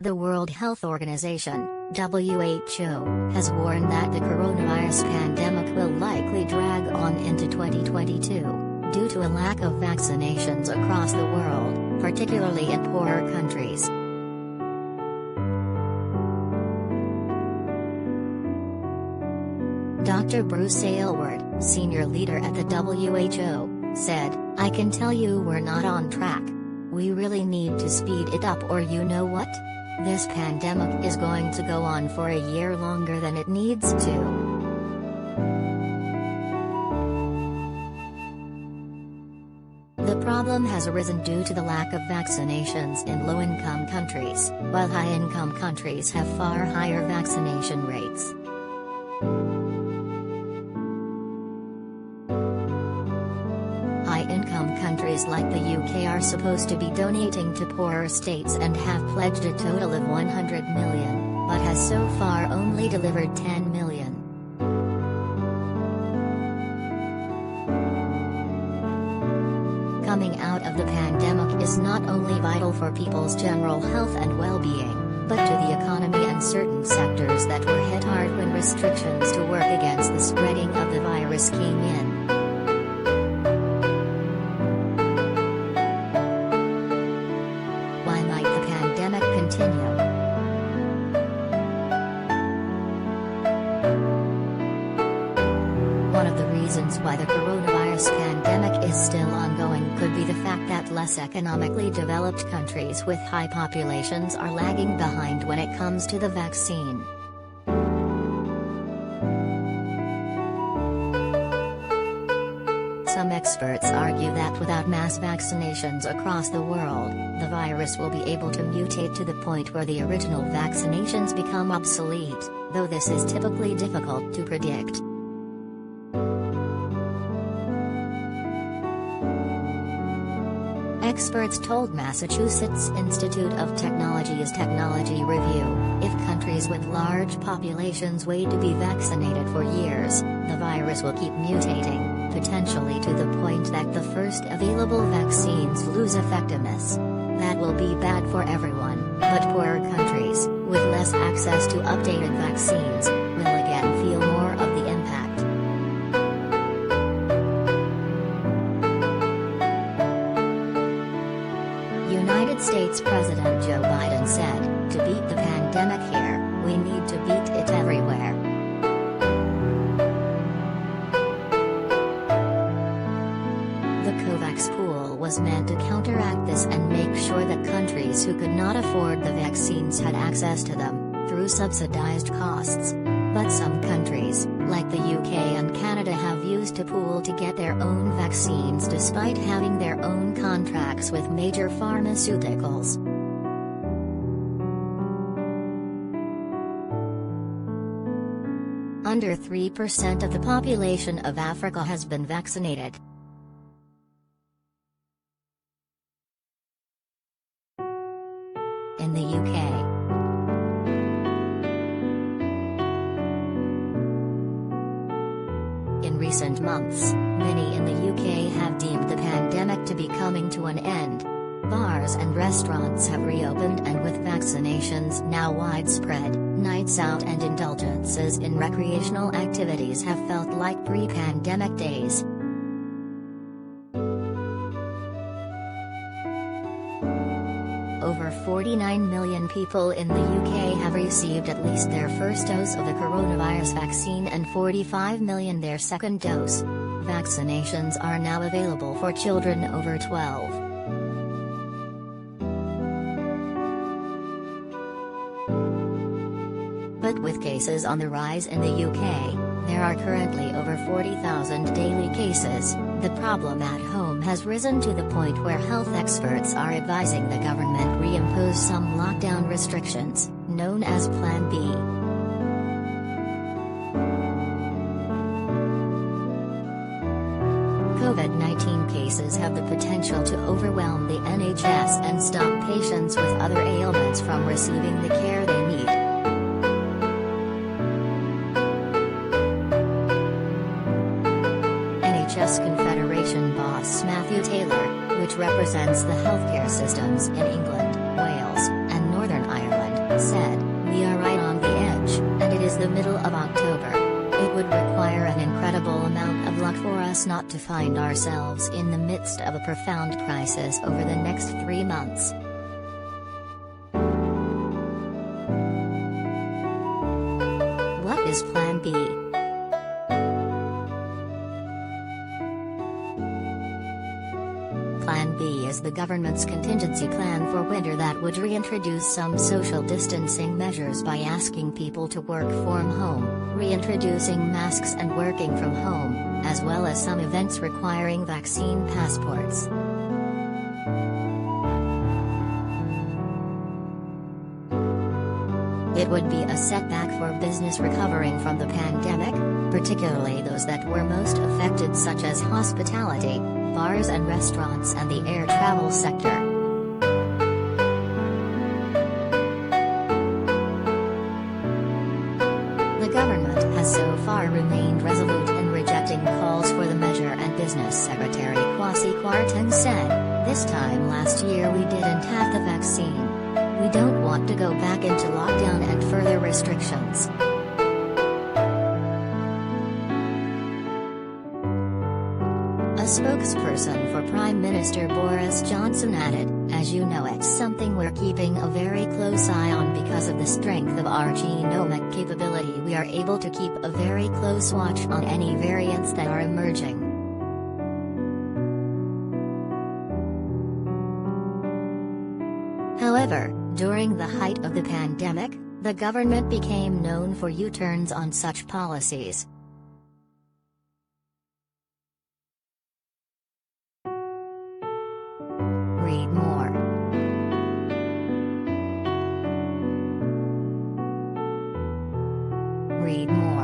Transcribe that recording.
The World Health Organization, WHO, has warned that the coronavirus pandemic will likely drag on into 2022, due to a lack of vaccinations across the world, particularly in poorer countries. Dr. Bruce Aylward, senior leader at the WHO, said, "I can tell you we're not on track. We really need to speed it up, or you know what? This pandemic is going to go on for a year longer than it needs to." The problem has arisen due to the lack of vaccinations in low-income countries, while high-income countries have far higher vaccination rates. High-income countries like the UK are supposed to be donating to poorer states and have pledged a total of 100 million, but has so far only delivered 10 million. Coming out of the pandemic is not only vital for people's general health and well-being, but to the economy and certain sectors that were hit hard when restrictions to work against the spreading of the virus came in. Why might the pandemic continue? One of the reasons why the coronavirus pandemic is still ongoing could be the fact that less economically developed countries with high populations are lagging behind when it comes to the vaccine. Some experts argue that without mass vaccinations across the world, the virus will be able to mutate to the point where the original vaccinations become obsolete, though this is typically difficult to predict. Experts told Massachusetts Institute of Technology's Technology Review, if countries with large populations wait to be vaccinated for years, the virus will keep mutating, potentially to the point that the first available vaccines lose effectiveness. That will be bad for everyone, but poorer countries, with less access to updated vaccines, will again feel more of the impact. United States President Joe Biden said, "To beat the pandemic here, we need to beat it everywhere." The COVAX pool was meant to counteract this and make sure that countries who could not afford the vaccines had access to them, through subsidized costs. But some countries, like the UK and Canada, have used the pool to get their own vaccines despite having their own contracts with major pharmaceuticals. Under 3% of the population of Africa has been vaccinated. In the UK, in recent months, many in the UK have deemed the pandemic to be coming to an end. Bars and restaurants have reopened, and with vaccinations now widespread, nights out and indulgences in recreational activities have felt like pre-pandemic days. Over 49 million people in the UK have received at least their first dose of the coronavirus vaccine and 45 million their second dose. Vaccinations are now available for children over 12. But with cases on the rise in the UK, there are currently over 40,000 daily cases. The problem at home has risen to the point where health experts are advising the government reimpose some lockdown restrictions, known as Plan B. COVID-19 cases have the potential to overwhelm the NHS and stop patients with other ailments from receiving the care they need. NHS Confederation boss Matthew Taylor, which represents the healthcare systems in England, Wales, and Northern Ireland, said, "We are right on the edge, and it is the middle of October. It would require an incredible amount of luck for us not to find ourselves in the midst of a profound crisis over the next 3 months." What is Plan B? Plan B is the government's contingency plan for winter that would reintroduce some social distancing measures by asking people to work from home, reintroducing masks and working from home, as well as some events requiring vaccine passports. It would be a setback for business recovering from the pandemic, particularly those that were most affected, such as hospitality, bars and restaurants, and the air travel sector. The government has so far remained resolute in rejecting calls for the measure, and Business Secretary Kwasi Kwarteng said, "This time last year we didn't have the vaccine. We don't want to go back into lockdown and further restrictions." A spokesperson for Prime Minister Boris Johnson added, "As you know, it's something we're keeping a very close eye on because of the strength of our genomic capability. We are able to keep a very close watch on any variants that are emerging." However, during the height of the pandemic, the government became known for U-turns on such policies. Read more. Read more.